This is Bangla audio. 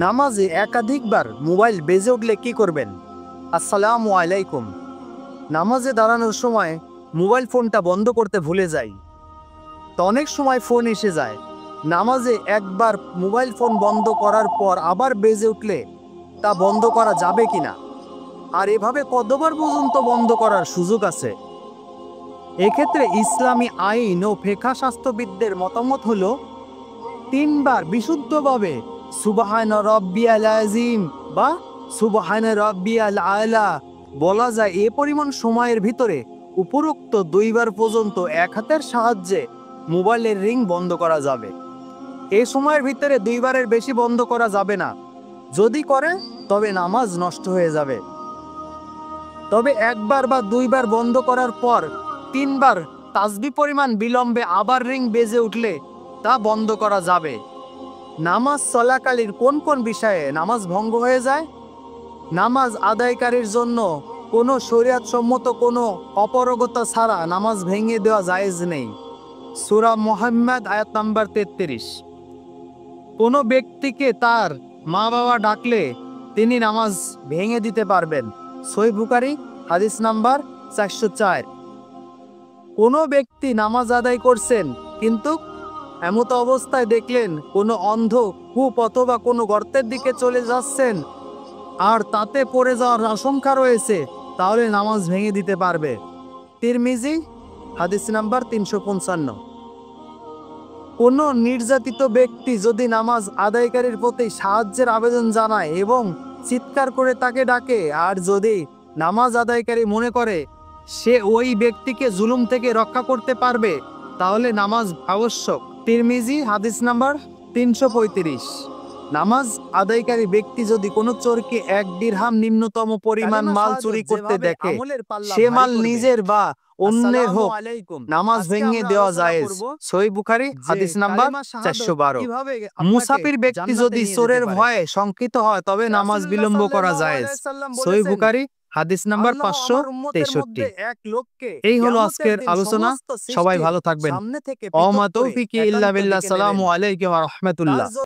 নামাজে একাধিকবার মোবাইল বেজে উঠলে কি করবেন? আসসালামু আলাইকুম। নামাজে দাঁড়ানোর সময় মোবাইল ফোনটা বন্ধ করতে ভুলে যাই, তো অনেক সময় ফোন এসে যায়। নামাজে একবার মোবাইল ফোন বন্ধ করার পর আবার বেজে উঠলে তা বন্ধ করা যাবে কিনা, আর এভাবে কতবার পর্যন্ত বন্ধ করার সুযোগ আছে? এক্ষেত্রে ইসলামী আইন ও ফিকহ শাস্ত্রবিদদের মতামত হলো, তিনবার বিশুদ্ধভাবে সুবহান রব্বিয়াল আযীম বা সুবহান রব্বিয়াল আলা বলা যায়। এ পরিমাণ সময়ের ভিতরে উপরোক্ত দুইবার পর্যন্ত এক হাতের সাহায্যে মোবাইলের রিং বন্ধ করা যাবে। এই সময়ের ভিতরে দুইবারের বেশি বন্ধ করা যাবে না। যদি করে তবে নামাজ নষ্ট হয়ে যাবে। তবে একবার বা দুইবার বন্ধ করার পর তিনবার তাসবিহ পরিমাণ বিলম্বে আবার রিং বেজে উঠলে তা বন্ধ করা যাবে। নামাজ চলাকালীন কোন কোন বিষয়ে নামাজ ভঙ্গ হয়ে যায়? নামাজ আদায়কারীর জন্য কোনো শরীয়তসম্মত কোনো অপারগতা ছাড়া নামাজ ভেঙে দেওয়া জায়েজ নেই। সূরা মুহাম্মদ আয়াত নাম্বার 33। কোনো ব্যক্তিকে তার মা বাবা ডাকলে তিনি নামাজ ভেঙে দিতে পারবেন। সহিহ বুখারী হাদিস নাম্বার 404। কোনো ব্যক্তি নামাজ আদায় করছেন কিন্তু এমত অবস্থায় দেখলেন কোনো অন্ধ কূপ অথবা কোনো গর্তের দিকে চলে যাচ্ছেন আর তাতে পড়ে যাওয়ার আশঙ্কা রয়েছে, তাহলে নামাজ ভেঙে দিতে পারবে। তিরমিজি হাদিস নাম্বার 355। কোনো নির্যাতিত ব্যক্তি যদি নামাজ আদায়কারীর প্রতি সাহায্যের আবেদন জানায় এবং চিৎকার করে তাকে ডাকে, আর যদি নামাজ আদায়কারী মনে করে সে ওই ব্যক্তিকে জুলুম থেকে রক্ষা করতে পারবে, তাহলে নামাজ আবশ্যক। তিরমিজি হাদিস নাম্বার 335। নামাজ আদায়কারী ব্যক্তি যদি কোনো চোরকে 1 দিরহাম নিম্নতম পরিমাণ মাল চুরি করতে দেখে, সে মাল নিজের বা অন্যের হোক, নামাজ ভেঙে দেওয়া জায়েজ। সহিহ বুখারী হাদিস নাম্বার 412। মুসাফির ব্যক্তি যদি চোরের ভয়ে শঙ্কিত হয় তবে নামাজ বিলম্ব করা জায়েজ। সহিহ বুখারী হাদিস নাম্বার 563। এই হলো আজকের আলোচনা। সবাই ভালো থাকবেন। ওয়া মা তৌফিকি ইল্লা বিল্লাহ। আসসালামু আলাইকুম ওয়া রাহমাতুল্লাহ।